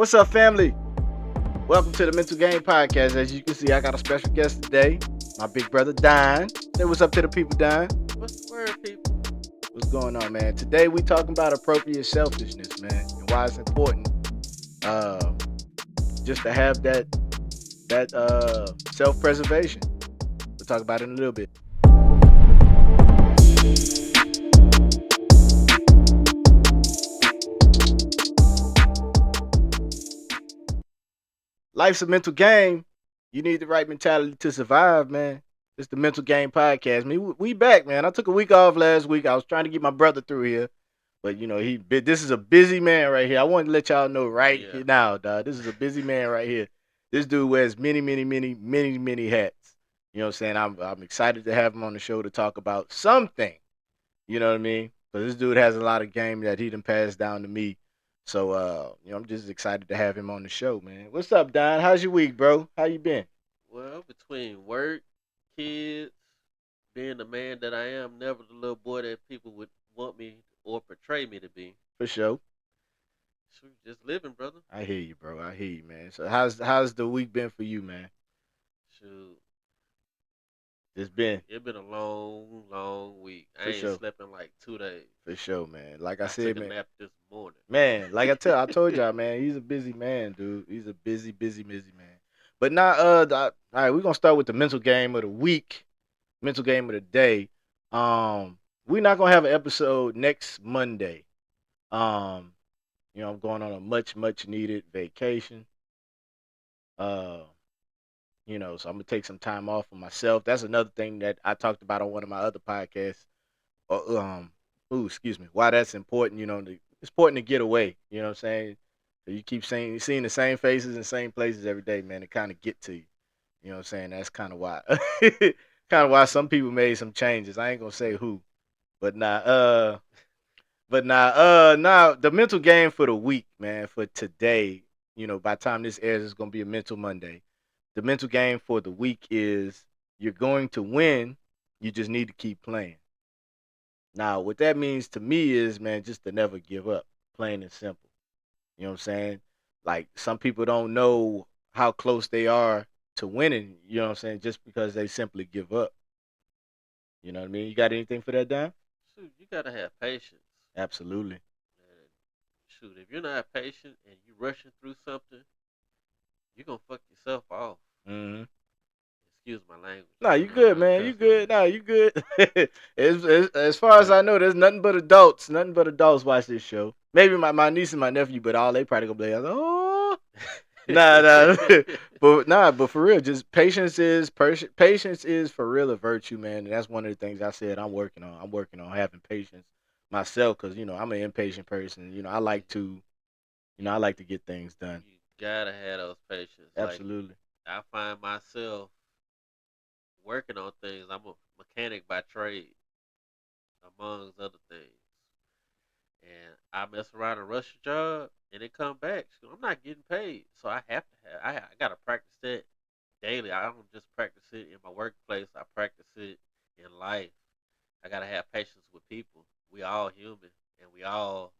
What's up, family? Welcome to the Mental Game Podcast. As you can see, I got a special guest today, my big brother Don. Say what's up to the people, Don. What's the word, people? What's going on, man? Today we talking about appropriate selfishness, man, and why it's important uh, just to have that self-preservation. We'll talk about it in a little bit. Life's a mental game. You need the right mentality to survive, man. It's the Mental Game Podcast. We back, man. I took a week off last week. I was trying to get my brother through here, but this is a busy man right here. I wanted to let y'all know right here now, dog. This is a busy man right here. This dude wears many hats. You know what I'm saying? I'm excited to have him on the show to talk about something. You know what I mean? Because this dude has a lot of game that he done passed down to me. So I'm just excited to have him on the show, man. What's up, Don? How's your week, bro? How you been? Well, between work, kids, being the man that I am, never the little boy that people would want me or portray me to be. For sure. Shoot, just living, brother. I hear you, bro. I hear you, man. So how's the week been for you, man? Shoot, It's been it been a long week. I For ain't sure. slept in like 2 days. For sure, man. Like I I said, took a man. nap this morning. Man, like I told y'all, man, he's a busy man, dude. He's a busy man. But now, all right, we're gonna start with the mental game of the week, mental game of the day. We're not gonna have an episode next Monday. Um, I'm going on a much needed vacation. Uh, so I'm gonna take some time off for myself. That's another thing that I talked about on one of my other podcasts. Excuse me. Why that's important, it's important to get away. You know what I'm saying? So you keep seeing the same faces and same places every day, man. It kind of get to you. You know what I'm saying? That's kind of why, some people made some changes. I ain't gonna say who, but now the mental game for the week, man, for today. By the time this airs, it's gonna be a mental Monday. The mental game for the week is you're going to win. You just need to keep playing. Now, what that means to me is, man, just to never give up, plain and simple. You know what I'm saying? Like, some people don't know how close they are to winning, you know what I'm saying, just because they simply give up. You know what I mean? You got anything for that, Don? Shoot, you gotta have patience. Absolutely. And shoot, if you're not patient and you rushing through something, you're gonna fuck yourself off. Mm-hmm. Excuse my language. Nah, I you know good, I man. You cuss on good. here. Nah, you good. As far as I know, there's nothing but adults. Nothing but adults watch this show. Maybe my niece and my nephew, but all they probably gonna be like, oh, nah. but for real, just patience is for real a virtue, man. And that's one of the things I said I'm working on. I'm working on having patience myself because I'm an impatient person. I like to get things done. You gotta have those patience. Like Absolutely. I find myself working on things. I'm a mechanic by trade, amongst other things. And I mess around and rush a job, and it come back. So I'm not getting paid, so I have to have. I gotta practice that daily. I don't just practice it in my workplace. I practice it in life. I gotta have patience with people. We all human, and we all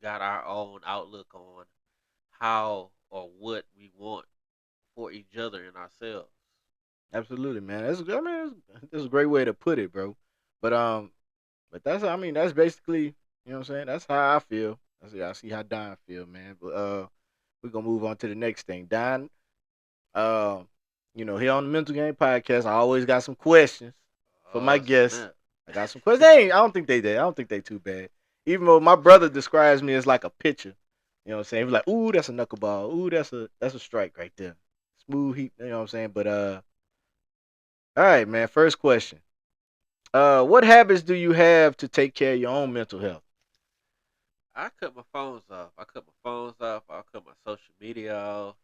got our own outlook on how or what we want for each other and ourselves. Absolutely, man. That's a great way to put it, bro. But that's basically, what I'm saying. That's how I feel. I see how Don feel, man. But we're gonna move on to the next thing. Don, uh, here on the Mental Game Podcast, I always got some questions for my Oh guests. snap! I got some questions. I don't think they did. I don't think they too bad. Even though my brother describes me as like a pitcher. You know what I'm saying? He's like, ooh, that's a knuckleball. Ooh, that's a strike right there. Smooth heat. You know what I'm saying? But all right, man. First question. What habits do you have to take care of your own mental health? I cut my phones off. I cut my phones off. I cut my social media off.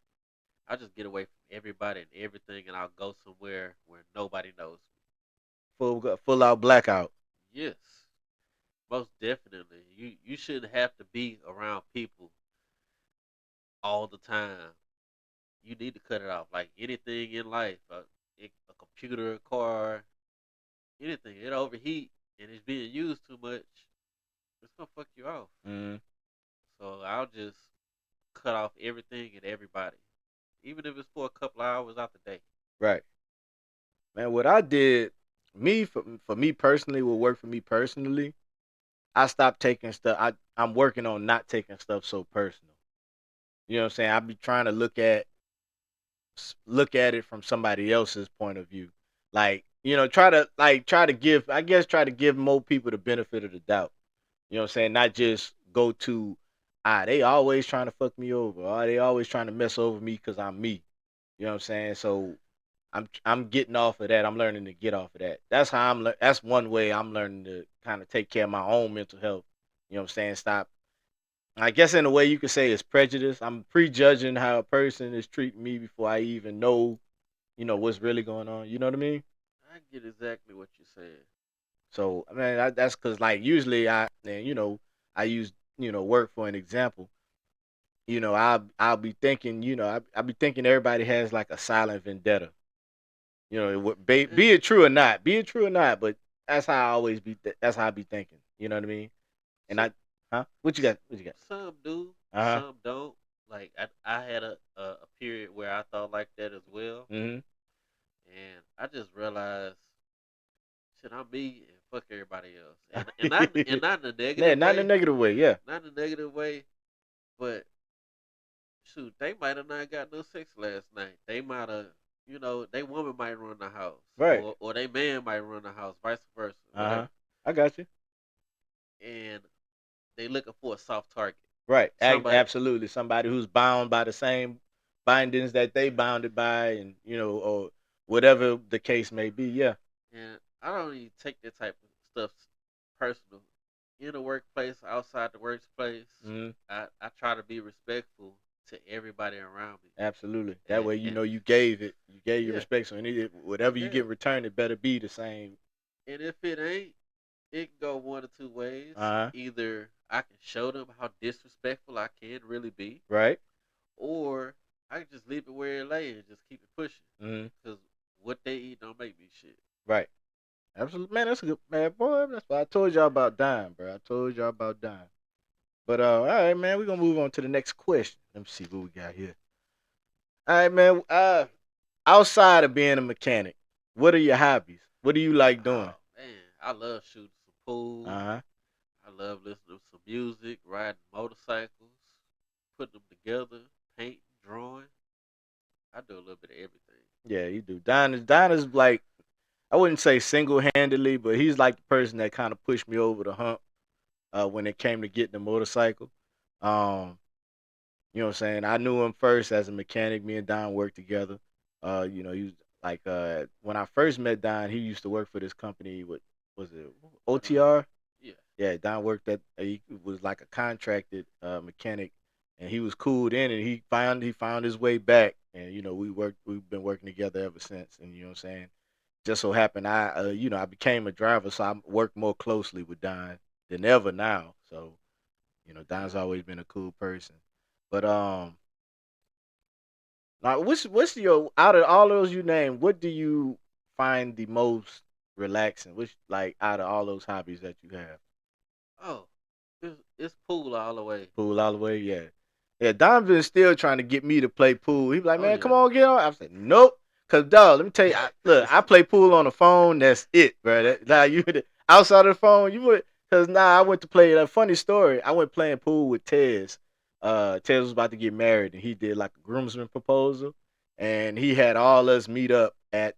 I just get away from everybody and everything, and I'll go somewhere where nobody knows me. Full out blackout. Yes, most definitely. You shouldn't have to be around people all the time. You need to cut it off. Like anything in life, a computer, a car, anything. It overheat and it's being used too much. It's gonna fuck you off. Mm, So I'll just cut off everything and everybody, even if it's for a couple of hours out the day. Right, man. What I did, for me personally, what worked for me personally, I stopped taking stuff. I'm working on not taking stuff so personal. You know what I'm saying? I be trying to look at it from somebody else's point of view. Like, try to give I guess try to give more people the benefit of the doubt. You know what I'm saying? Not just go to they always trying to fuck me over. They always trying to mess over me cuz I'm me. You know what I'm saying? So I'm getting off of that. I'm learning to get off of that. That's one way I'm learning to kind of take care of my own mental health. You know what I'm saying? Stop. I guess in a way you could say it's prejudice. I'm prejudging how a person is treating me before I even know, what's really going on. You know what I mean? I get exactly what you're saying. So I mean that's because like usually I use work for an example. I'll be thinking I'll be thinking everybody has like a silent vendetta. And Be it true or not, but that's how I be thinking. You know what I mean? And so, I, huh? What you got? What you got? some do, Uh huh. some don't. Like I had a period where I thought like that as well, Mm-hmm. and I just realized, shit, I'm me and fuck everybody else, and not in a Yeah, negative not in a way, negative way. Yeah. not in a negative way, but shoot, they might have not got no sex last night. They might have, they woman might run the house, Right. or they man might run the house, vice versa, Uh huh. whatever, I got you. and they looking for a soft target, Right. somebody. Absolutely. Somebody who's bound by the same bindings that they bounded by, and or whatever the case may be. Yeah. And I don't even take that type of stuff personal. In the workplace, outside the workplace, Mm-hmm. I try to be respectful to everybody around me. Absolutely. That And, way, and you gave it. You gave your yeah, respect. So whatever you yeah. get in return, it better be the same. And if it ain't, it can go one or two ways. Uh huh. Either I can show them how disrespectful I can really be, Right. or I can just leave it where it lay and just keep it pushing. Mm-hmm. Cause what they eat don't make me shit. Right. Absolutely, man. That's a good man, boy. That's why I told y'all about dying, bro. I told y'all about dying. But all right, man. We're gonna move on to the next question. Let me see what we got here. All right, man. Outside of being a mechanic, what are your hobbies? What do you like doing? Oh man, I love shooting some pool. Uh huh. I love listening to some music, riding motorcycles, putting them together, painting, drawing. I do a little bit of everything. Yeah, you do. Don is like I wouldn't say single handedly, but he's like the person that kind of pushed me over the hump when it came to getting a motorcycle. Um, You know what I'm saying? I knew him first as a mechanic. Me and Don worked together. He was like when I first met Don, he used to work for this company. What was it? What OTR. yeah. Yeah, Don worked at. He was like a contracted mechanic, and he was cool then. And he found his way back, and We've been working together ever since. And you know what I'm saying? Just so happened I became a driver, so I work more closely with Don than ever now. So Don's Yeah. always been a cool person. But now, what's your out of all those you named? What do you find the most relaxing? Which like out of all those hobbies that you have? Oh, it's pool all the way. Pool all the way, yeah. Yeah, Donovan still trying to get me to play pool. He be like, Oh man, come yeah. on, get on. I said, nope. Cause dog, let me tell you, I play pool on the phone. That's it, bro. Now outside of the phone, you would. Cause now I went to play. A funny story. I went playing pool with Tez. Tez was about to get married, and he did like a groomsman proposal, and he had all us meet up at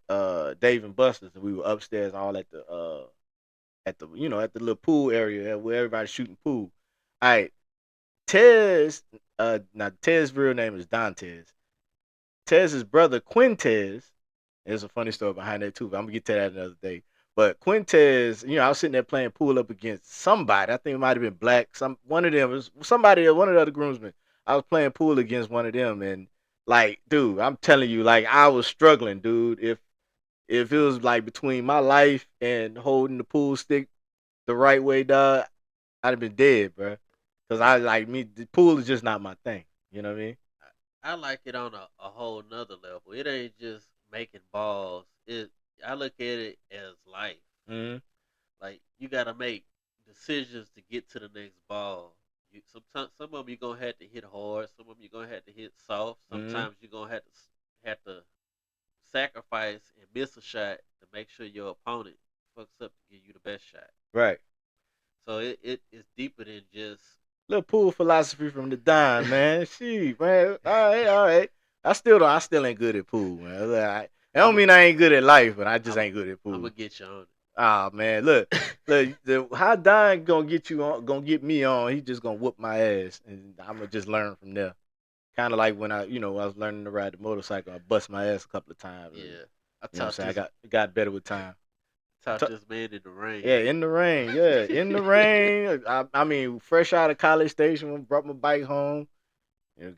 Dave and Buster's, and we were upstairs, all at the little pool area where everybody's shooting pool. All right, Tez, now Tez's real name is Dantes. Tez's brother Quintez. There's a funny story behind that too, but I'm gonna get to that another day. But Quintez, I was sitting there playing pool up against somebody. I think it might have been Black. One of them was somebody, one of the other groomsmen. I was playing pool against one of them, and like, dude, I'm telling you, like, I was struggling, dude. If it was like between my life and holding the pool stick the right way, dog, I'd have been dead, bro. Cause I like me, the pool is just not my thing. You know what I mean? I like it on a whole nother level. It ain't just making balls. I look at it as life. Mm-hmm. Like you gotta make decisions to get to the next ball. Sometimes some of them you're gonna have to hit hard. Some of them you're gonna have to hit soft. Mm-hmm. Sometimes you're gonna have to sacrifice and miss a shot to make sure your opponent fucks up to give you the best shot. Right. So it is deeper than just Little pool philosophy from the dime, man. She, man. All right, all right. I still ain't good at pool, man. Look, that don't I'm a mean I ain't good at life, but I just I'm ain't good at I'm gonna pool. get you on Ah, man, look, how Don gonna get you on, gonna get me on? He just gonna whoop my ass, and I'm gonna just learn from there. Kind of like when I was learning to ride the motorcycle, I bust my ass a couple of times, it. and Yeah, I you know what I'm taught saying. I this got better with time. taught this man in the Yeah, rain. in the rain. Yeah, in the rain. I mean, fresh out of College Station, brought my bike home.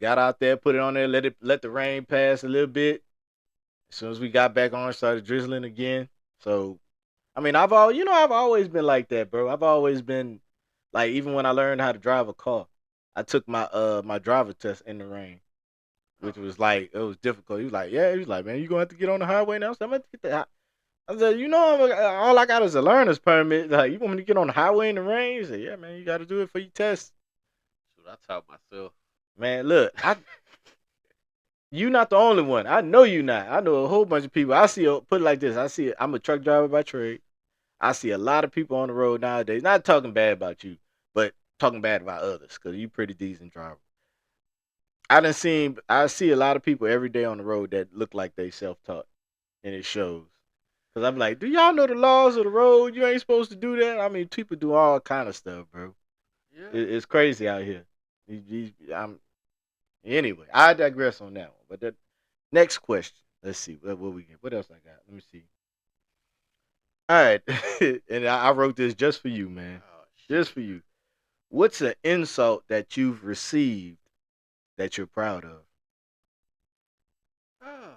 Got out there, put it on there, let the rain pass a little bit. As soon as we got back on, it started drizzling again. So, I mean, I've always been like that, bro. I've always been like, even when I learned how to drive a car, I took my driver test in the rain, which Oh, was like it was difficult. He was like, yeah, he was like, man, you gonna have to get on the highway now. So I'm gonna have to get the. I said, all I got is a learner's permit. Like, you want me to get on the highway in the rain? He said, yeah, man, you got to do it for your test. shoot, I taught myself. Man, look, you not the only one. I know you not. I know a whole bunch of people. Put it like this. I'm a truck driver by trade. I see a lot of people on the road nowadays, not talking bad about you, but talking bad about others because you pretty decent driver. I see a lot of people every day on the road that look like they self taught, and it shows. Cause I'm like, do y'all know the laws of the road? You ain't supposed to do that. I mean, people do all kind of stuff, bro. Yeah, It's crazy out here. Anyway, I digress on that one. But the next question, let's see what we get. What else I got? Let me see. All right, and I wrote this just for you, man. oh Just shit. for you. What's an insult that you've received that you're proud of? Oh,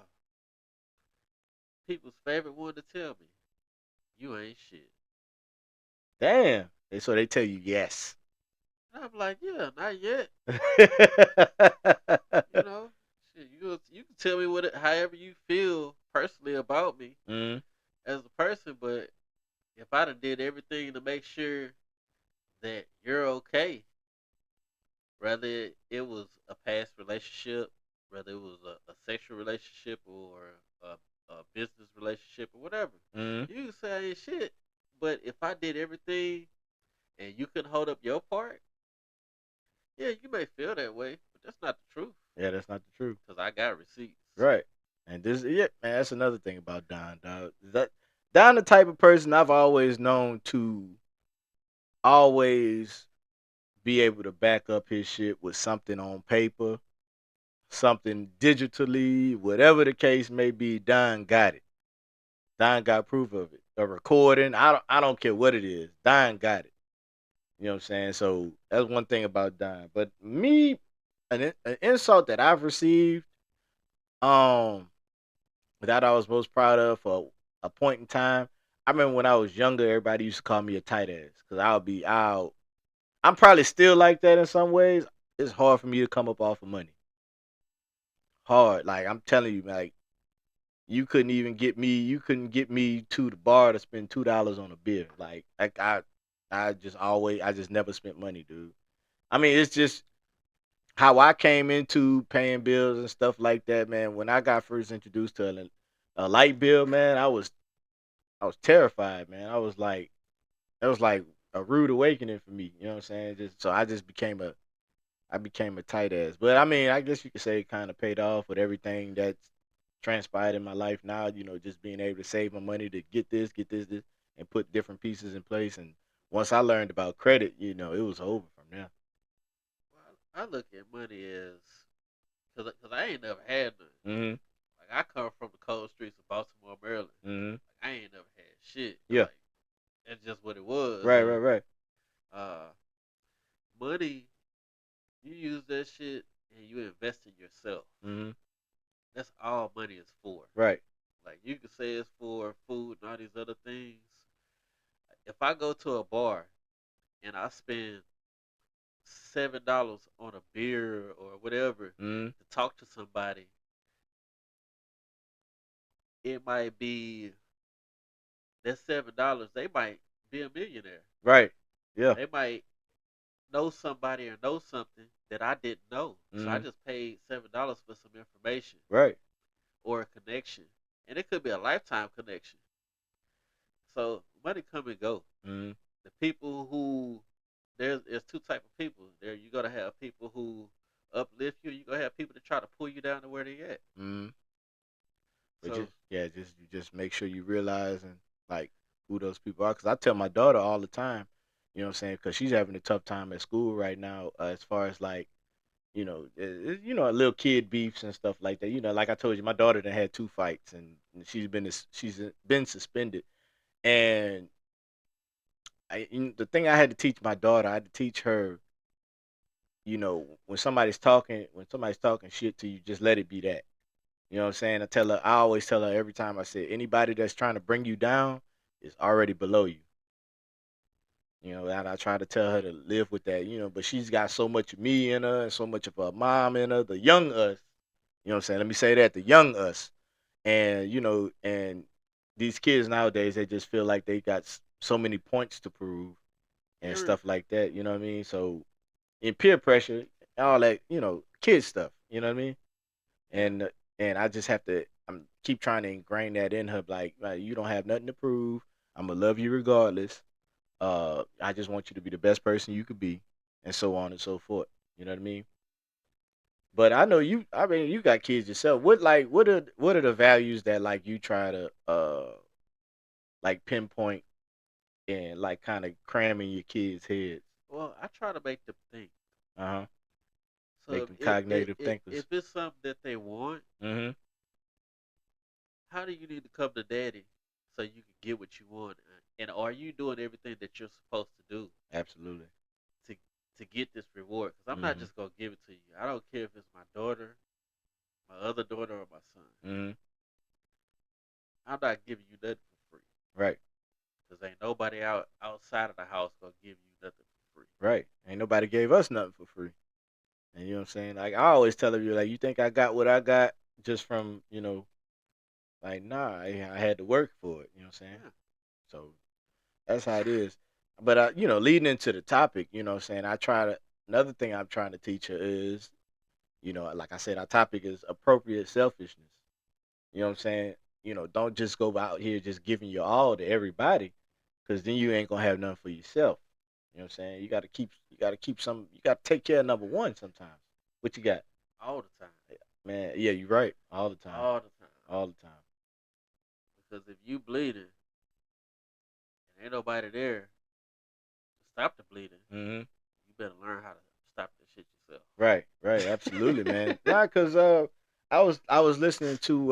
people's favorite one to tell me you ain't shit. Damn. So they tell you yes. And I'm like, yeah, not yet. You know, shit, you can tell me however you feel personally about me mm, as a person, but if I done did everything to make sure that you're okay, whether it was a past relationship, whether it was a sexual relationship or a business relationship or whatever, mm. you can say I ain't shit. But if I did everything and you couldn't hold up your part, yeah, you may feel that way, but that's not the truth Yeah, that's not the truth. because I got receipts. Right. And yeah, man, that's another thing about Don, dog. Don the type of person I've always known to always be able to back up his shit with something on paper, something digitally, whatever the case may be. Don got it. Don got proof of it. A recording. I don't care what it is. Don got it. You know what I'm saying? So that's one thing about Don. But me, an insult that I've received, um, that I was most proud of for a point in time. I remember when I was younger, everybody used to call me a tight ass because I'll be out. I'm probably still like that in some ways. It's hard for me to come up off of money. Hard. Like I'm telling you, like you couldn't get me to the bar to spend $2 on a beer. I just never spent money, dude. I mean, it's just how I came into paying bills and stuff like that, man. When I got first introduced to a light bill, man, I was terrified, man. That was like a rude awakening for me. You know what I'm saying? I became a tight ass. But I mean, I guess you could say it kind of paid off with everything that's transpired in my life now. Just being able to save my money to get this, and put different pieces in place. And once I learned about credit, it was over from there. Well, I look at money as because I ain't never had none. Mm-hmm. Like I come from the cold streets of Baltimore, Maryland. Mm-hmm. Like I ain't never had shit. Yeah. Like that's just what it was. Right. Right. And Right. uh, money, you use that shit and you invest in yourself. Mm-hmm. That's all money is for. Right. Like you could say it's for food and all these other things. If I go to a bar and I spend $7 on a beer or whatever Mm-hmm. to talk to somebody, it might be that $7. They might be a millionaire. Right. Yeah. They might know somebody or know something that I didn't know. So I Mm-hmm. just paid $7 for some information Right. or a connection. And it could be a lifetime connection. So money come and go. Mm-hmm. The people who there's two type of people. There you gotta have people who uplift you, you gonna have people that try to pull you down to where they at. Mm-hmm. But So just you just make sure you realize and like who those people are. Cause I tell my daughter all the time, you know what I'm saying? Cause she's having a tough time at school right now, as far as like a little kid beefs and stuff like that. Like I told you, my daughter done had 2 fights and she's been suspended. And the thing I had to teach my daughter, I had to teach her, when somebody's talking shit to you, just let it be that. You know what I'm saying? I always tell her every time I say anybody that's trying to bring you down is already below you. And I try to tell her to live with that, but she's got so much of me in her and so much of her mom in her, the young us. You know what I'm saying? Let me say that, the young us. And these kids nowadays, they just feel like they got so many points to prove and every stuff like that. You know what I mean? So in peer pressure, all that, kid stuff. You know what I mean? yeah, And I just have to keep trying to ingrain that in her, like you don't have nothing to prove. I'm gonna love you regardless. I just want you to be the best person you could be, and so on and so forth. You know what I mean? But I know you. I mean, you got kids yourself. What are the values that like you try to like pinpoint and like kind of cram in your kids' heads? well, I try to make them think. Uh huh. Make So them if cognitive if thinkers. it's something that they want, Mm-hmm. how do you need to come to daddy so you can get what you want? And are you doing everything that you're supposed to do Absolutely. to to get this reward? Because I'm not Mm-hmm. just gonna give it to you. I don't care if it's my daughter, my other daughter, or my son. Mm-hmm. I'm not giving you nothing for free. Right. Because ain't nobody outside of the house gonna give you nothing for free. Right. Ain't nobody gave us nothing for free. And you know what I'm saying? Like I always tell her, like, you think I got what I got just from, like, nah, I had to work for it. You know what I'm saying? Yeah. So that's how it is. But leading into the topic, what I'm saying, another thing I'm trying to teach her is, like I said, our topic is appropriate selfishness. You know what I'm saying? Don't just go out here just giving your all to everybody, because then you ain't gonna have nothing for yourself. You know what I'm saying? You gotta keep some. You gotta take care of number one sometimes. What you got? All the time. Man, yeah, you're right. All the time. All the time. All the time. Because if you bleeding and ain't nobody there to stop the bleeding, Hmm. you better learn how to stop that shit yourself. Right, right, absolutely, man. Nah, cause I was listening to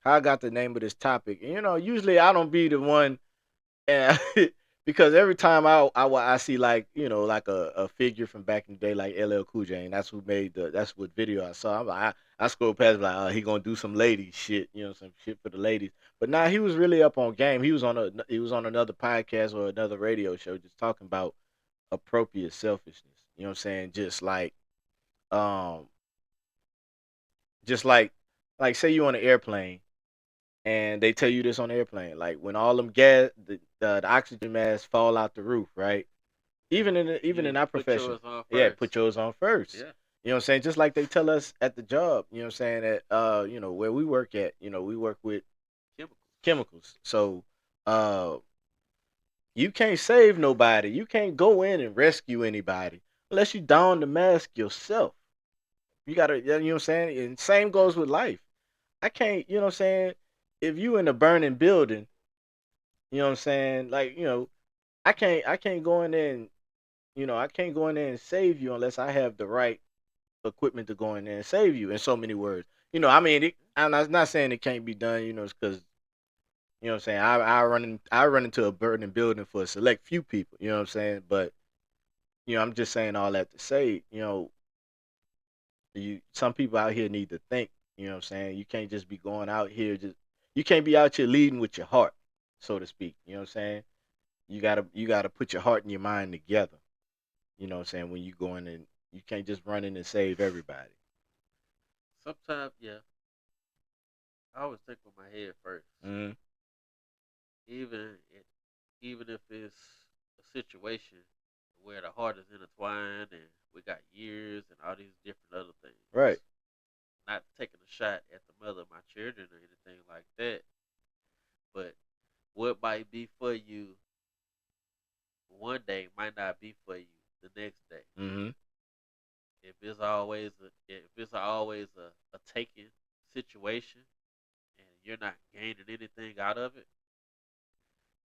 how I got the name of this topic, and usually I don't be the one, and because every time I see like like a figure from back in the day like LL Cool J, and that's what video I saw. I'm like, I scrolled past like, oh, he gonna do some ladies shit, some shit for the ladies. But nah, he was really up on game. He was on another podcast or another radio show just talking about appropriate selfishness. You know what I'm saying? Um just like say you on an airplane and they tell you this on the airplane, like when all them the oxygen masks fall out the roof, right? Yeah. Even You in need to our put profession, yours on yeah, first. put yours on first. Yeah. You know what I'm saying? Just like they tell us at the job, you know what I'm saying, that where we work at, we work with Chemicals. chemicals. So uh you can't save nobody. You can't go in and rescue anybody unless you don the mask yourself. You gotta, you know what I'm saying? And same Yeah. goes with life. I can't, you know what I'm saying? If you in a burning building, you know what I'm saying? Like, I can't go in there and, I can't go in there and save you unless I have the right equipment to go in there and save you, in so many words. I mean, I'm not saying it can't be done, because, you know what I'm saying? I run into a burning building for a select few people, you know what I'm saying? But, I'm just saying all that to say, some people out here need to think, you know what I'm saying? You can't just be going out here you can't be out here leading with your heart, so to speak. You know what I'm saying? You gotta put your heart and your mind together. You know what I'm saying? When you go in, and you can't just run in and save everybody. Sometimes, yeah. I always think with my head first. Mm-hmm. Even it, even if it's a situation where the heart is intertwined and we got years and all these different other things. Right. Not taking a shot at the mother of my children or anything like that, but what might be for you one day might not be for you the next day. Mm-hmm. If it's always a taking situation and you're not gaining anything out of it,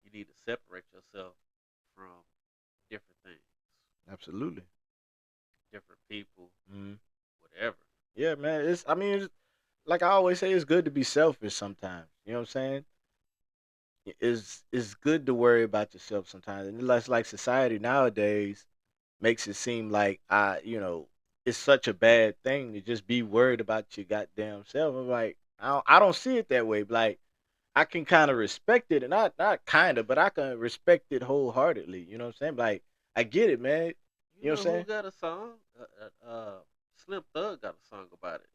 you need to separate yourself from different things, Absolutely. different people, Mm-hmm. whatever. Yeah, man. It's like I always say, it's good to be selfish sometimes. You know what I'm saying? It's good to worry about yourself sometimes. And it's like society nowadays makes it seem like it's such a bad thing to just be worried about your goddamn self. I'm like, I don't see it that way. Like I can kind of respect it, and not kind of, but I can respect it wholeheartedly. You know what I'm saying? Like I get it, man. You You know what know I'm who saying? got a song? Slim Thug got a song about it.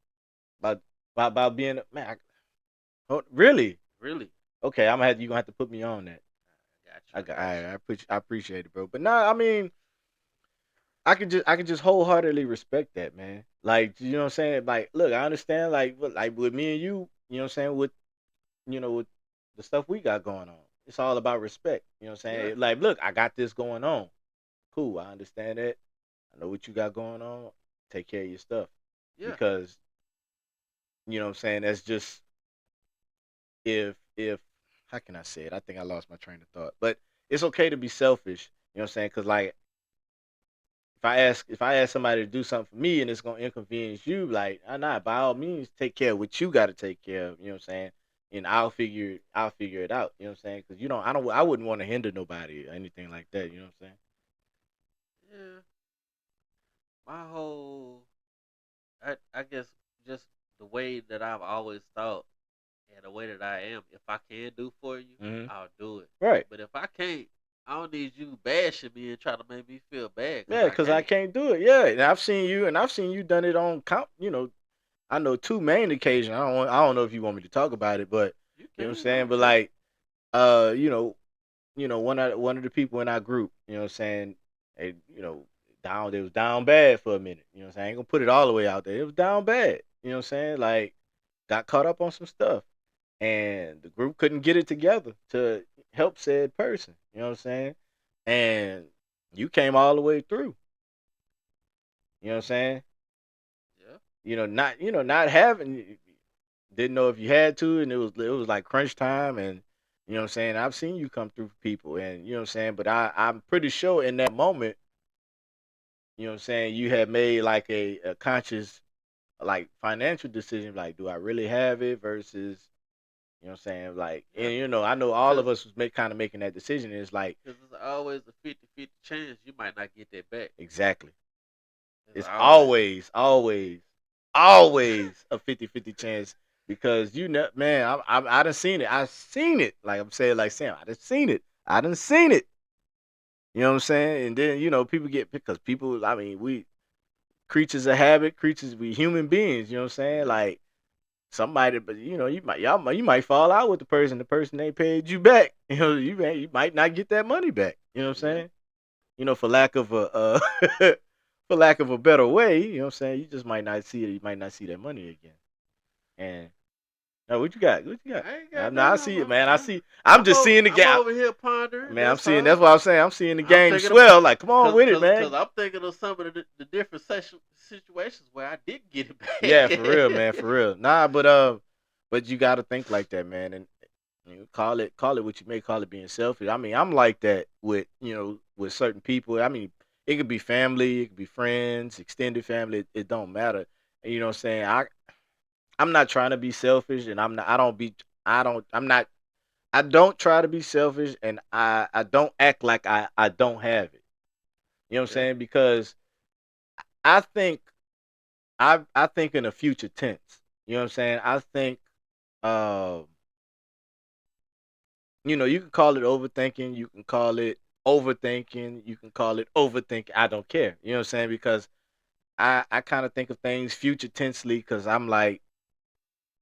About about being man. Oh, really? Really? Okay, you gonna have to put me on that. I got you. I got you. I appreciate it, bro. But nah, I mean, I can just wholeheartedly respect that, man. Like, you know what I'm saying? Like, look, I understand, like with me and you know what I'm saying, with the stuff we got going on. It's all about respect. You know what I'm Yeah. saying? Like, look, I got this going on. Cool, I understand that. I know what you got going on. Take care of your stuff. Yeah. Because, you know what I'm saying, that's just if how can I say it? I think I lost my train of thought. But it's okay to be selfish, you know what I'm saying? Cause like if I ask somebody to do something for me and it's gonna inconvenience you, like nah, by all means take care of what you gotta take care of, you know what I'm saying? And I'll figure it out, you know what I'm saying? Cause I wouldn't want to hinder nobody or anything like that, you know what I'm Yeah. My whole, I guess, just the way that I've always thought and the way that I am. If I can do for you, saying? I'll do it. Right. But if I can't, I don't need you bashing me and trying to make me feel bad because Yeah, I cause I can't. can't do it. Yeah, and I've seen you done it on count. I know two main occasions. I don't know if you want me to talk about it, but You you know what I'm can. I saying. don't But care. like, uh, you know, one of the people in our group, you know what I'm saying, they, they was down bad for a minute. You know what I'm saying. I ain't gonna put it all the way out there. It was down bad. You know what I'm saying. Like, got caught up on some stuff, and the group couldn't get it together to help said person. You know what I'm saying. And you came all the way through. You know what I'm saying. Yeah. Not having, didn't know if you had to, and it was like crunch time, and you know what I'm saying. I've seen you come through for people, and you know what I'm saying. But I'm pretty sure in that moment, you know what I'm saying, you had made like a conscious like financial decision, like do I really have it versus, you know what I'm saying, like, Yeah. and I know all of Because us was kind of making that decision. It's like it's always a 50-50 chance you might not get that back. exactly. It's It's always. always a 50-50 chance because man, I done seen it. I seen it. Like I'm saying, like Sam, I done seen it. I done seen it. You know what I'm saying? And then people get because people. I mean, we creatures of habit, creatures. We human beings. You know what I'm saying? Yeah. Like somebody, but you might fall out with the person. The person ain't paid you back. You might not get that money back. You know what I'm Yeah. saying? For lack of for lack of a better way, you know what I'm saying? You just might not see it. You might not see that money again. And now what you got? What you got? I ain't got I nothing. see it, man. I see. I'm I'm just over. seeing the I'm gap. over here pondering. Man, I'm That's seeing. all. That's what I'm saying. I'm seeing the I'm game thinking about swell. Like, come on with it, cause man. I'm thinking of some of the different situations where I did get it Yeah, for real, man. back. For real. Nah, but you got to think like that, man. And call it what you may call it being selfish. I mean, I'm like that with certain people. I mean, it could be family, it could be friends, extended family. It don't matter. And you know what I'm saying? I'm not trying to be selfish, and I'm not. I don't be. I don't. I'm not. I don't try to be selfish, and I don't act like I don't have it. You know what I'm Yeah. saying? Because I think I think in a future tense. You know what I'm saying? I think um you can call it overthinking, you can call it overthinking, you can call it overthinking. I don't care. You know what I'm saying? Because I kind of think of things future tensely because I'm like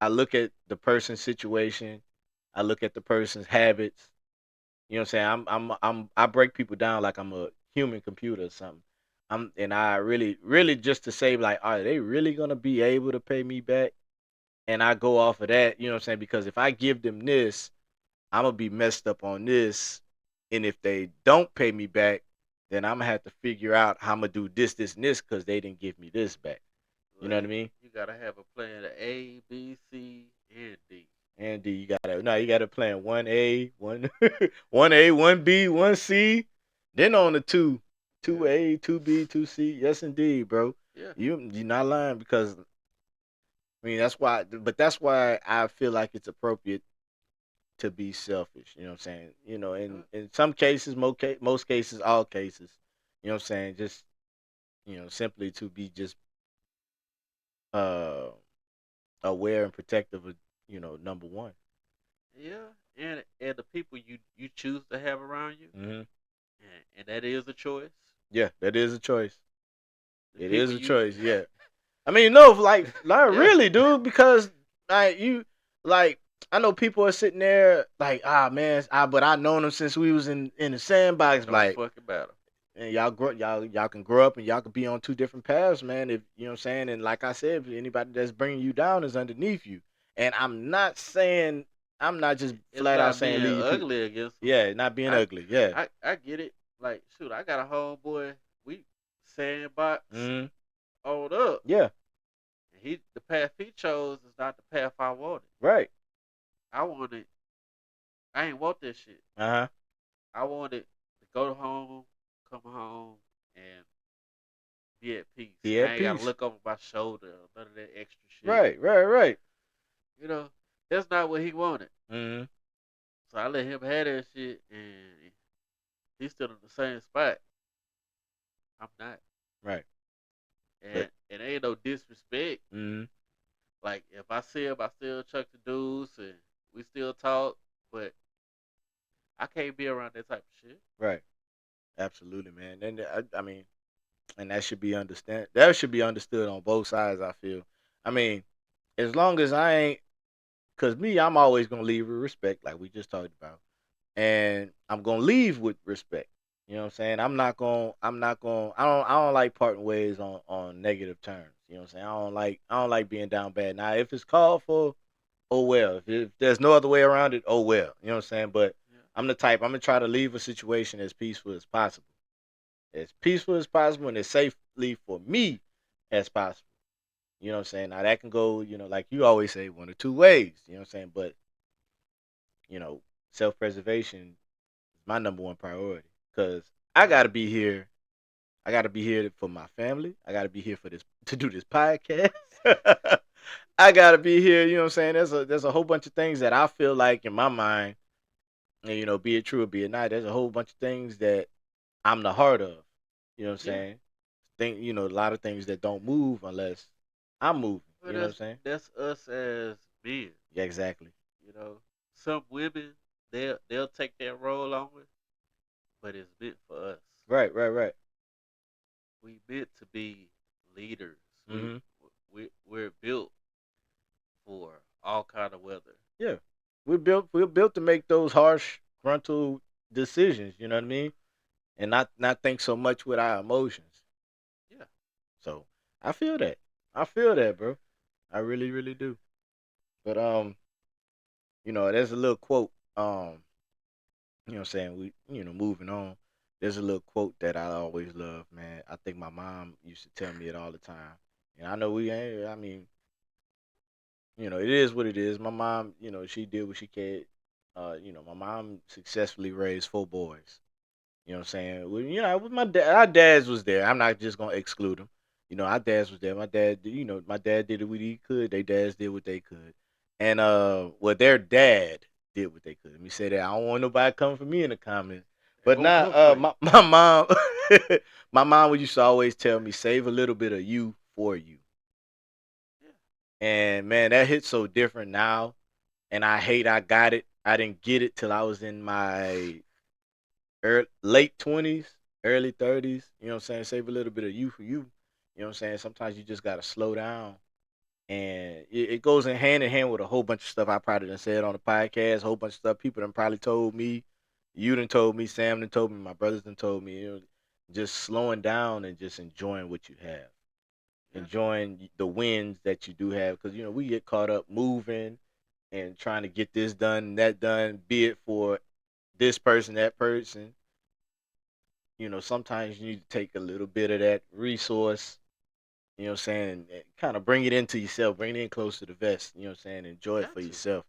I look at the person's situation, I look at the person's habits. You know what I'm saying? I break people down like I'm a human computer or something. And I really just to say like, are they really gonna be able to pay me back? And I go off of that, you know what I'm saying? Because if I give them this, I'm gonna be messed up on this, and if they don't pay me back, then I'm gonna have to figure out how I'm gonna do this, and this because they didn't give me this back. You know what I Like mean? you gotta have a plan to A, B, C, and D. And D, you gotta plan 1A, one 1A, 1B, 1C, then on the two, Yeah, 2A, 2B, 2C. Yes indeed, bro. yeah, You're not lying because I mean that's why I feel like it's appropriate to be selfish. You know what I'm saying? You know, yeah, in some cases, most cases, all cases, you know what I'm saying? Just simply to be just uh aware and protective of number one. yeah. And the people you choose to have around you, Hmm. and that is a choice. Yeah, that is a choice. The It people is a you, choice. Yeah. I mean, no, like yeah, really, dude, because like like I know people are sitting there like, man, but I known them since we was in the sandbox, don't like, fucking matter. and y'all can grow up and y'all can be on two different paths, man. If you know what I'm saying, and like I said, if anybody that's bringing you down is underneath you, and I'm not just It's flat out not saying being leave your people. ugly against them. Yeah, not being I ugly. Yeah. I get it. Like shoot, I got a homeboy. We sandbox Hmm. on up. Yeah. And the path he chose is not the path I wanted. Right. I wanted I ain't want this shit. Uh huh. I wanted to go home, come home, and be at peace. Be And I at ain't gotta peace. look over my shoulder or none of that extra shit. Right. Right. Right. You know, that's not what he wanted. Hmm. So I let him have that shit, and he's still in the same spot. I'm not. Right. But. And ain't no disrespect. Hmm. Like if I see him, I still chuck the dudes, and we still talk. But I can't be around that type of shit. Right. Absolutely, man. And I mean, and that should be understand. That should be understood on both sides. I feel. I mean, as long as I ain't, cause me, I'm always gonna leave with respect, like we just talked about, and I'm gonna leave with respect. You know what I'm saying? I'm not gonna. I don't like parting ways on negative terms. You know what I'm saying? I don't like being down bad. Now, if it's called for, oh well. If there's no other way around it, oh well. You know what I'm saying? But Yeah. I'm the type. I'm gonna try to leave a situation as peaceful as possible, and as safely for me as possible. You know what I'm saying? Now that can go, like you always say, one or two ways. You know what I'm saying? But you know, self preservation is my number one priority because I Yeah. gotta be here. I gotta be here for my family. I gotta be here for this to do this podcast. I gotta be here. You know what I'm saying? There's a whole bunch of things that I feel like in my mind, and be it true or be it not. There's a whole bunch of things that I'm the heart of. You know what I'm Yeah. saying? A lot of things that don't move unless I'm moving. Well, You know what I'm saying? that's us as men. Yeah, exactly. You know, some women they'll take that role on it, but it's meant for us. Right, right, right. We meant to be leaders. Hmm. We're built for all kind of weather. Yeah, we're built to make those harsh frontal decisions. You know what I mean? And not think so much with our emotions. Yeah. So I feel that. I feel that, bro. I really, really do. But there's a little quote. You know what I'm saying? Moving on. There's a little quote that I always love, man. I think my mom used to tell me it all the time. And I know we ain't, I mean, it is what it is. My mom, she did what she could. My mom successfully raised four boys. You know what I'm saying? Well, with my dad, our dads was there. I'm not just gonna exclude them. Our dads was there. My dad, my dad did what he could. Their dads did what they could, and their dad did what they could. Let me say that. I don't want nobody coming for me in the comments. It But won't now, come for you. my mom, my mom would used to always tell me, save a little bit of you for you. Yeah. And man, that hits so different now. And I hate I got it. I didn't get it till I was in my late 20s, early 30s. You know what I'm saying? Save a little bit of you for you. You know what I'm saying? Sometimes you just gotta slow down. And it goes in hand with a whole bunch of stuff I probably done said on the podcast, a whole bunch of stuff people done probably told me. You done told me, Sam done told me, my brothers done told me. just slowing down and just enjoying what you have, Yeah, enjoying the wins that you do have. Because we get caught up moving and trying to get this done and that done, be it for this person, that person. Sometimes you need to take a little bit of that resource, what I'm saying, and kind of bring it into yourself, bring it in close to the vest, what I'm saying, enjoy it got for to. yourself.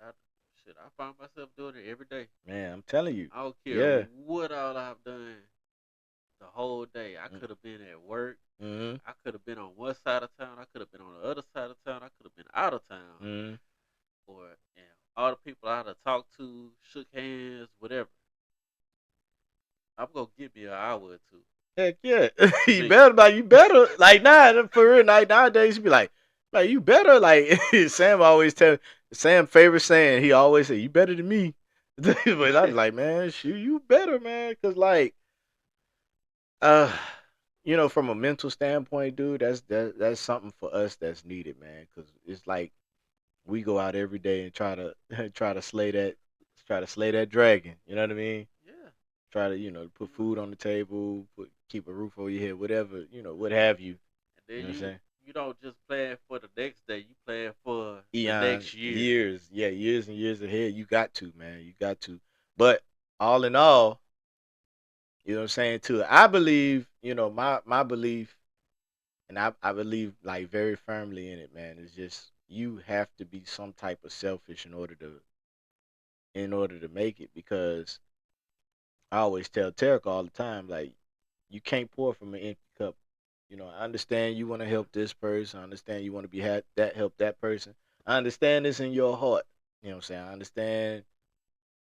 I, shit, I find myself doing it every day. Man, I'm telling you. I don't care Yeah. what all I've done the whole day. I could have been at work. Mm-hmm. I could have been on one side of town. I could have been on the other side of town. I could have been out of town. Mm-hmm. Or and all the people I had to talk to, shook hands, whatever. I'm gonna give me an hour or two Heck yeah. to you me. better like you better like for real like nowadays you be like you better like Sam always tell Sam favorite saying he always say you better than me. But I'm like, man, shoot, you better, man, cause like uh from a mental standpoint, dude, that's something for us that's needed, man, cause it's like we go out every day and try to try to slay that dragon. You know what I mean? Yeah, Try to put you know. food on the table, keep a roof over your head, whatever what have you. And then You know what I'm saying? you don't just plan for the next day. You plan for the Eon next year. years, yeah, years and years ahead. You got to, man, you got to. But all in all, what I'm saying too. I believe, my belief, and I believe like very firmly in it, man. It's just you have to be some type of selfish in order to make it, because I always tell Tarek all the time, like, you can't pour from an empty cup. I understand you want to help this person. I understand you want to help that person. I understand this in your heart. You know what I'm saying? I understand,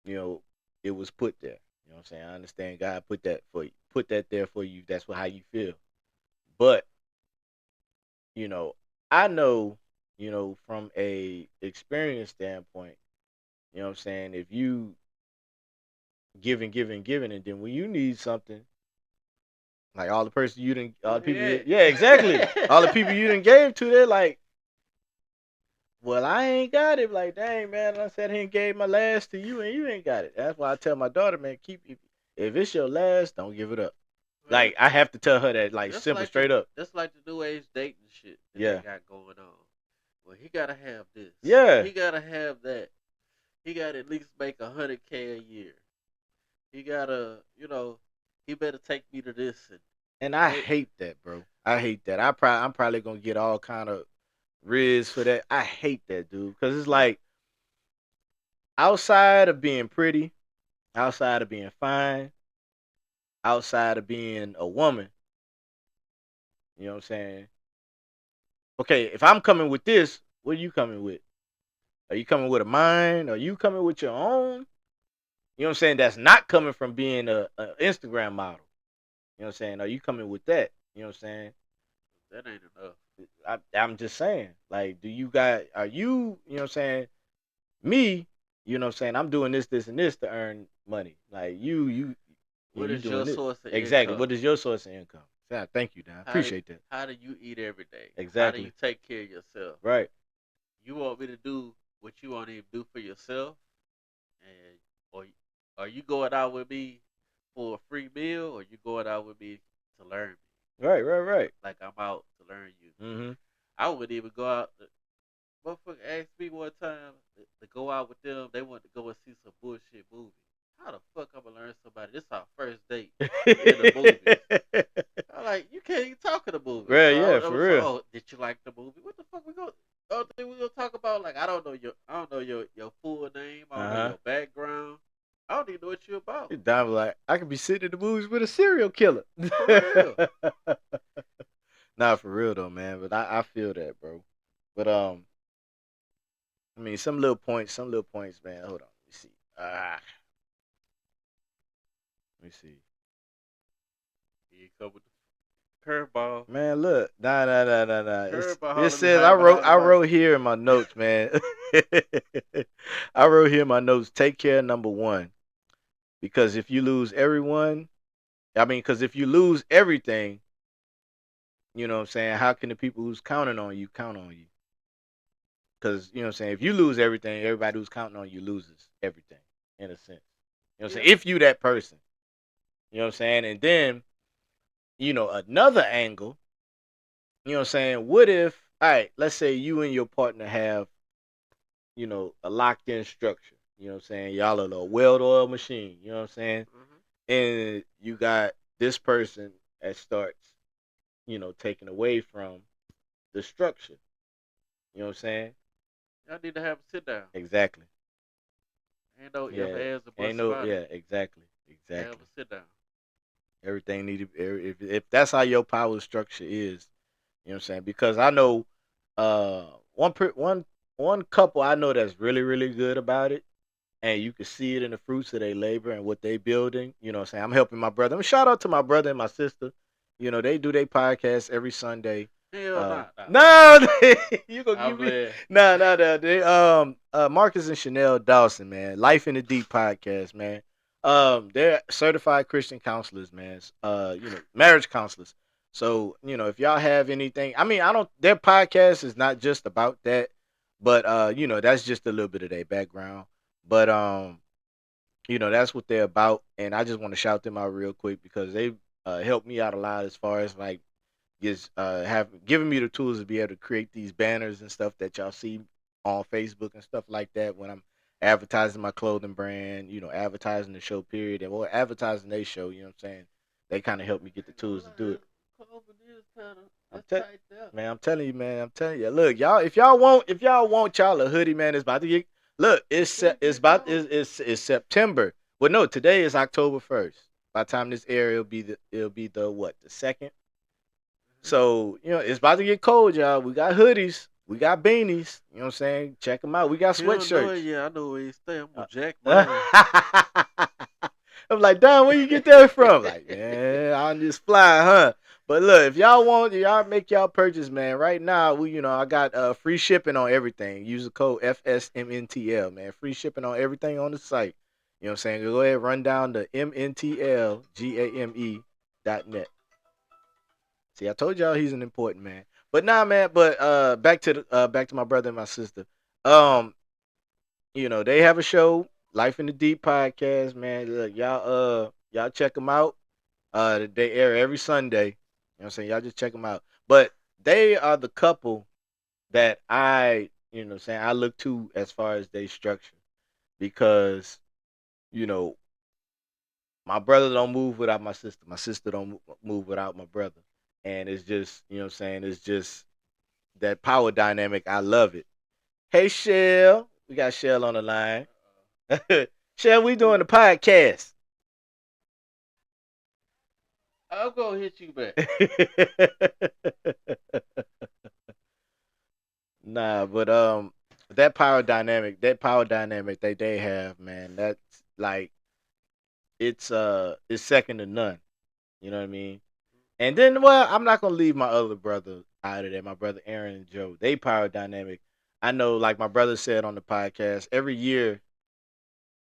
you know, it was put there. You know what I'm saying? I understand God put that there for you. That's how you feel. But, you know, I know, from a experience standpoint, you know what I'm saying, if you giving, giving, giving, and then when you need something, like all the person you didn't, all the people, Yeah. yeah, exactly, all the people you didn't gave to, they're like, well, I ain't got it. Like, dang, man, I said he gave my last to you, and you ain't got it. That's why I tell my daughter, man, if it's your last, don't give it up. Well, Like, I have to tell her that, like, that's simple, like the straight up. that's like the new age dating shit that they Yeah, got going on. Well, he gotta have this. yeah, He gotta have that. He gotta at least make 100K a year. He gotta, he better take me to this and and I they, hate that, bro. I hate that. I'm probably gonna get all kind of riz for that. I hate that, dude, because it's like outside of being pretty, outside of being fine, outside of being a woman. You know what I'm saying? Okay, if I'm coming with this, what are you coming with? Are you coming with a mind? Are you coming with your own? You know what I'm saying? That's not coming from being a Instagram model. You know what I'm saying? Are you coming with that? You know what I'm saying? that ain't enough. I'm just saying. Like, are you know what I'm saying? Me, you know what I'm saying? I'm doing this, this, and this to earn money. Like, What you is your doing this. source of Exactly. income? What is your source of income? Yeah, thank you, Dan. I How do appreciate that. how do you eat every day? How do you Exactly. take care of yourself? Right. You want me to do what you want to even do for yourself, and or are you going out with me for a free meal, or you going out with me to learn me? Right, right, right. Like I'm out to learn you. Mm-hmm. I wouldn't even go out. Motherfucker asked me one time to go out with them. They wanted to go and see some bullshit movie. How the fuck I'm gonna learn somebody? This our first date in the movies. I'm like, you can't even talk in the movie. Right, So yeah, I for was like, real. oh, did you like the movie? What the fuck we go? Oh, thing we gonna talk about? Like, I don't know your full name. I don't know Uh-huh. your background. I don't even know what you about. Don was like, I could be sitting in the movies with a serial killer. For real. Not for real though, man. But I feel that, bro. But I mean, some little points, man. Hold on, let me see. Let me see. You come with the curveball. Man, look, nah. Curveball It holding me says hiding behind the I mic. wrote here in my notes, man. I wrote here in my notes. Take care, number one, because if you lose everyone, because if you lose everything, you know what I'm saying. How can the people who's counting on you count on you? Because you know what I'm saying. If you lose everything, everybody who's counting on you loses everything in a sense. You know what I'm Yeah. saying. If you that person. You know what I'm saying? And then, another angle, you know what I'm saying? What if, all right, let's say you and your partner have, a locked in structure. You know what I'm saying? Y'all are a weld oil machine. You know what I'm saying? Mm-hmm. And you got this person that starts, taking away from the structure. You know what I'm saying? Y'all need to have a sit down. Exactly. Ain't no if, Yeah. ands, or Ain't buts no. about it. Yeah. Exactly. Have Exactly. a sit down. Everything needed. If that's how your power structure is, you know what I'm saying? Because I know, uh, one couple I know that's really really good about it, and you can see it in the fruits of their labor and what they building. You know what I'm saying? I'm helping my brother. Shout out to my brother and my sister. They do their podcast every Sunday. Hell nah. No, you gonna I'm give me playing. no. They Marcus and Chanel Dawson, man. Life in the Deep podcast, man. They're certified Christian counselors, man. Marriage counselors. So, if y'all have anything, I mean, I don't their podcast is not just about that, but that's just a little bit of their background. But that's what they're about, and I just want to shout them out real quick because they helped me out a lot as far as like have given me the tools to be able to create these banners and stuff that y'all see on Facebook and stuff like that when I'm advertising my clothing brand, advertising the show period or advertising their show, you know what I'm saying? They kind of helped me get the I ain't gonna tools to do lie. it. Clover is kind of I'm it's te- tight there. Man, I'm telling you, man. I'm telling you. Look, y'all, if y'all want y'all a hoodie, man, it's about to get. Look, it's Get about yours. it's September. Well, no, today is October 1st. By the time this air, it'll be the what, the second. So it's about to get cold, y'all. We got hoodies, we got beanies. You know what I'm saying? Check them out. We got He don't know it sweatshirts. yet. I know where he stay. I'm gonna Uh, jack mine. I'm like, Don, where you get that from? Like, man, I just fly, huh? But look, if y'all want, y'all make y'all purchase, man. Right now, I got free shipping on everything. Use the code FSMNTL, man. Free shipping on everything on the site. You know what I'm saying? Go ahead, run down to MNTLGAME.net. See, I told y'all he's an important man. But nah, man. But back to my brother and my sister. Um, they have a show, Life in the Deep podcast, man. Look, y'all check them out. They air every Sunday. You know what I'm saying? Y'all just check them out. But they are the couple that I look to as far as they structure because, you know, my brother don't move without my sister. My sister don't move without my brother. And it's just, you know what I'm saying? It's just that power dynamic. I love it. Hey, Shell. We got Shell on the line. Shell, we doing the podcast. I'm gonna hit you back. Nah, but that power dynamic that they have, man, that's like it's second to none. You know what I mean? And then, well, I'm not gonna leave my other brother out of there. My brother Aaron and Joe, they power dynamic. I know, like my brother said on the podcast, every year,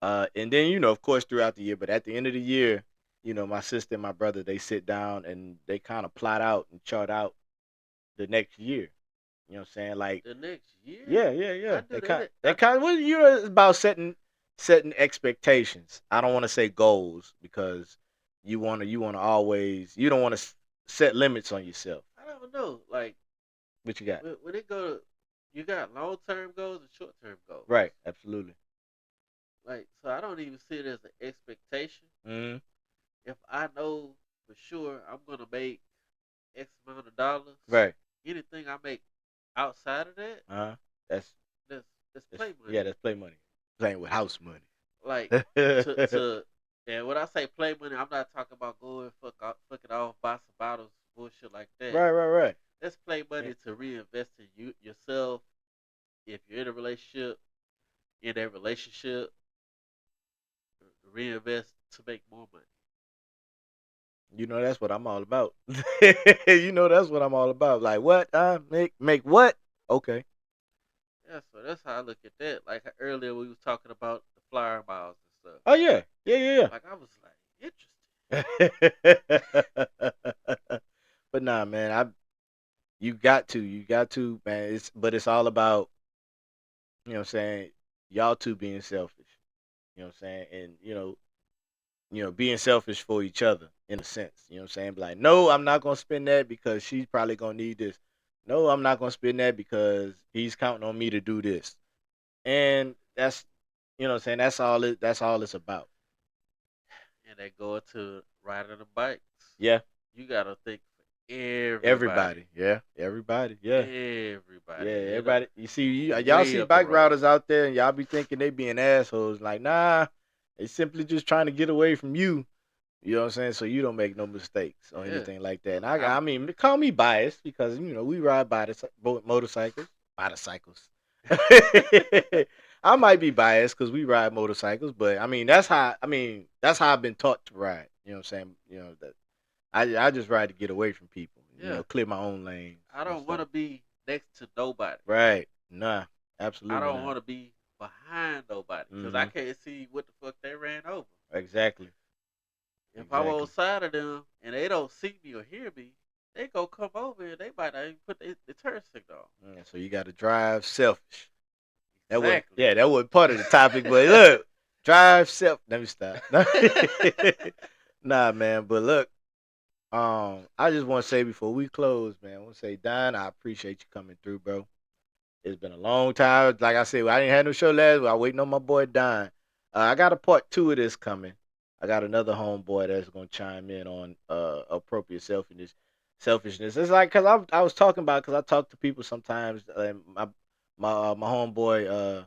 and then of course throughout the year, but at the end of the year, my sister and my brother they sit down and they kind of plot out and chart out the next year. You know what I'm saying? Like, The next year, yeah, yeah, yeah. I do that. They kind of well, it's about setting expectations. I don't want to say goals because you want to always you don't want to set limits on yourself. I don't know. Like What you got? when it go, you got long term goals and short term goals. Right, absolutely. Like so, I don't even see it as an expectation. Mm-hmm. If I know for sure I'm gonna make X amount of dollars, Right. anything I make outside of that, Uh huh. That's that's that's that's play yeah. money. That's play money. Playing with house Like money. to and when I say play money, I'm not talking about going fuck it off, buy some bottles, bullshit like that. Right, right, right. Let's play Yeah. money to reinvest in yourself. If you're in a relationship, reinvest to make more money. That's what I'm all about. That's what I'm all about. Like what? Make what? Okay. Yeah, so that's how I look at that. Like earlier we was talking about the flyer miles and stuff. Oh yeah, yeah, yeah, Like I was like interested. yeah. But nah, man, you got to, man. It's all about, what I'm saying, y'all two being selfish. You know what I'm saying, and being selfish for each other in a sense. You know what I'm saying? Be like, no, I'm not gonna spend that because she's probably gonna need this. No, I'm not gonna spend that because he's counting on me to do this. And that's what I'm saying, that's all it's about. And they go into riding the bikes. Yeah. You gotta think for everybody. Everybody. Yeah. Everybody. Yeah. Yeah, Everybody. And everybody. You see, y'all way see up the bike road. riders out there, and y'all be thinking they being assholes. Like, nah, they simply just trying to get away from you. You know what I'm saying? So you don't make no mistakes or Yeah. anything like that. And I I'm mean, call me biased because we ride motorcycles, motorcycles. I might be biased because we ride motorcycles, but I mean that's how I've been taught to ride. You know what I'm saying? That I just ride to get away from people. yeah. Clear my own lanes I and don't stuff. wanna be next to nobody. Right? Nah, I absolutely don't not. wanna be behind nobody. Cause I Hmm. can't see what the fuck they ran over. Exactly. If I'm on Exactly. side of them and they don't see me or hear me, they go come over and they might not even put the turn signal on. So you got to drive selfish. That wasn't Exactly. yeah, that wasn't part of the topic, but look, drive self. Let me stop. Nah, man, but look, I just want to say before we close, man, I want to say, Don, I appreciate you coming through, bro. It's been a long time. Like I said, I didn't have no show last week. I waiting on my boy Don. I got a part two of this coming. I got another homeboy that's gonna chime in on appropriate selfishness. Selfishness. It's like because I was talking about because I talk to people sometimes. My homeboy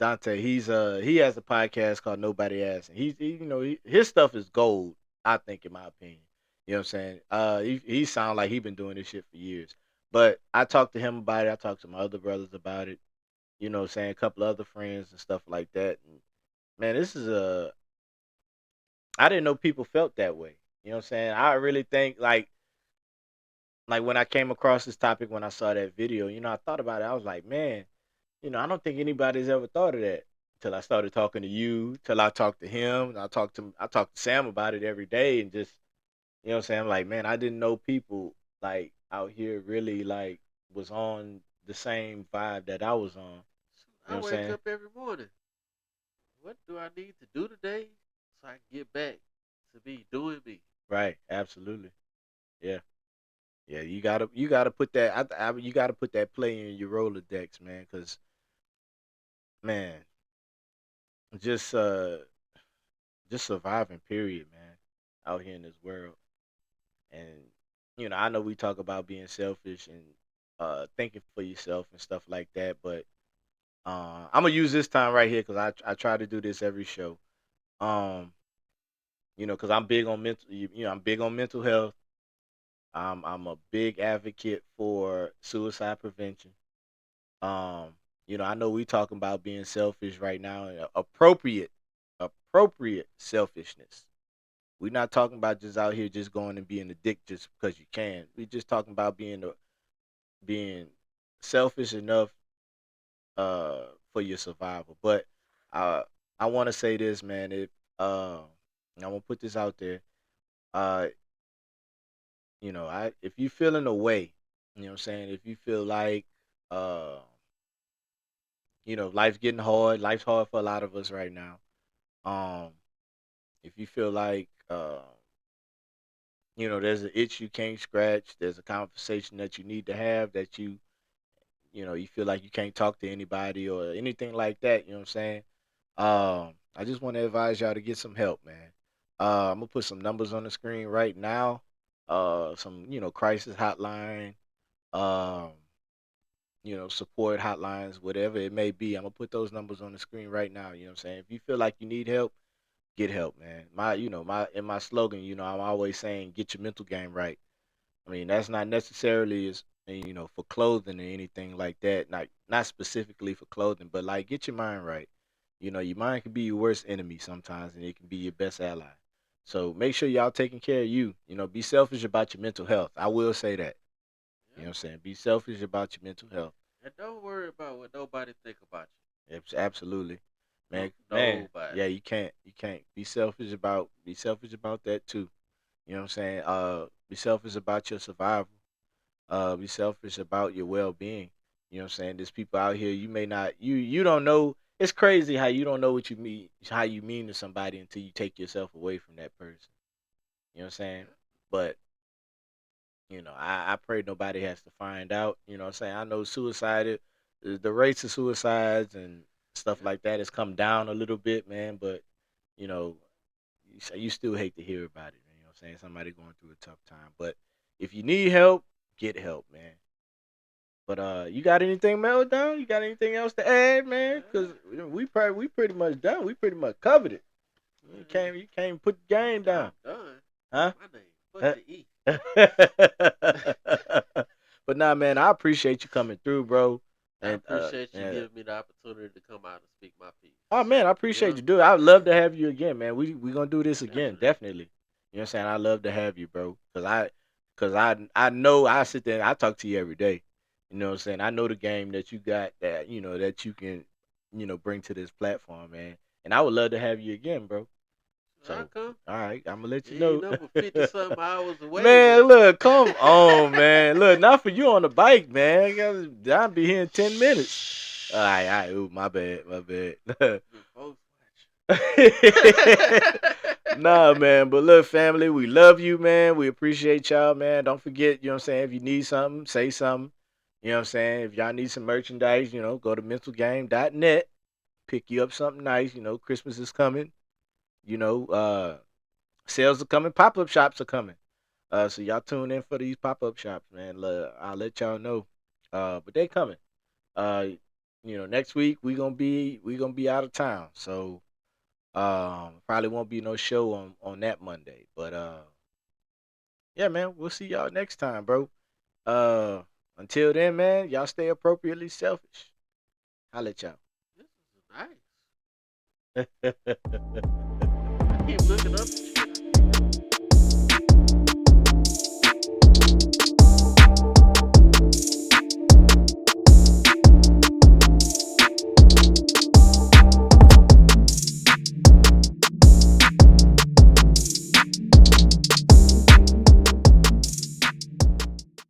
Dante. He has a podcast called Nobody Asked. And his stuff is gold. I think, in my opinion. You know what I'm saying? He sounds like he been doing this shit for years. But I talked to him about it. I talked to my other brothers about it. You know what I'm saying? A couple other friends and stuff like that. And man, this is a I didn't know people felt that way. You know what I'm saying? I really think like when I came across this topic when I saw that video, I thought about it. I was like, man, I don't think anybody's ever thought of that till I started talking to you, till I talked to him. I talked to Sam about it every day and just what I'm saying? I'm like, man, I didn't know people like out here really like was on the same vibe that I was on. You know I what I'm wake saying? up every morning. What do I need to do today so I can get back to be doing me? Right, absolutely. Yeah. Yeah, you gotta put that you gotta put that play in your Rolodex, man, cuz man, just just surviving period, man, out here in this world. And I know we talk about being selfish and thinking for yourself and stuff like that, but I'm gonna use this time right here because I try to do this every show. Um, because I'm big on I'm big on mental health. I'm a big advocate for suicide prevention. Um, I know we talking about being selfish right now, and appropriate selfishness. We're not talking about just out here just going and being a dick just because you can. We just talking about being selfish enough for your survival. But uh I want to say this, man. If I'm gonna put this out there. Uh, I if you feeling a way, what I'm saying. If you feel like uh, life's getting hard. Life's hard for a lot of us right now. Um, if you feel like there's an itch you can't scratch. There's a conversation that you need to have that you feel like you can't talk to anybody or anything like that. You know what I'm saying? I just want to advise y'all to get some help, man. I'm gonna put some numbers on the screen right now. Some crisis hotline, um, support hotlines, whatever it may be. I'm gonna put those numbers on the screen right now. You know what I'm saying? If you feel like you need help, get help, man. My slogan, I'm always saying, get your mental game right. I mean, that's not necessarily for clothing or anything like that. Not specifically for clothing, but like get your mind right. Your mind can be your worst enemy sometimes, and it can be your best ally. So make sure y'all taking care of you. Be selfish about your mental health. I will say that. You Yeah. know what I'm saying? Be selfish about your mental health. And don't worry about what nobody think about Absolutely, you. man. Nobody. Yeah, you can't be selfish about that too. You know what I'm saying? Be selfish about your survival. Be selfish about your well being. You know what I'm saying? There's people out here you may not you don't know it's crazy how you don't know what you mean, how you mean to somebody until you take yourself away from that person. You know what I'm saying? But I pray nobody has to find out. You know what I'm saying? I know suicide, the rates of suicides and stuff Yeah. like that has come down a little bit, man. But you know, you still hate to hear about it. You know what I'm saying? Somebody going through a tough time. But if you need help, get help, man. But you got anything melted down? You got anything else to add, man? Cause we pretty much done. We pretty much covered it. You can't put the game down, I'm done. huh? My name, but the E. But nah, man, I appreciate you coming through, bro. I And appreciate you yeah. giving me the opportunity to come out and speak my piece. Oh man, I You appreciate know, you, dude. I'd love to have you again, man. We gonna do this again, definitely. definitely. You know what I'm saying? I love to have you, bro. Cause I know I sit there and I talk to you every day. You know what I'm saying? I know the game that you got that that you can bring to this platform, man. And I would love to have you again, bro. I So, come. all right, I'm gonna let You you ain't know. number 50 something hours away, Man, but look, come on, man. Look, not for you on the bike, man. I'll be here in 10 minutes. All right. Ooh, my bad, my bad. the folks Nah, man. But look, family, we love you, man. We appreciate y'all, man. Don't forget, you know what I'm saying? If you need something, say something. You know what I'm saying? If y'all need some merchandise, go to mentalgame.net. Pick you up something nice. Christmas is coming. You know, sales are coming. Pop-up shops are coming. So y'all tune in for these pop-up shops, man. I'll let y'all know. But they coming. Uh, next week we gonna be out of town. So probably won't be no show on that Monday. But yeah, man, we'll see y'all next time, bro. Uh, until then, man, y'all stay appropriately selfish. I'll let y'all. this is nice. I keep looking up at you.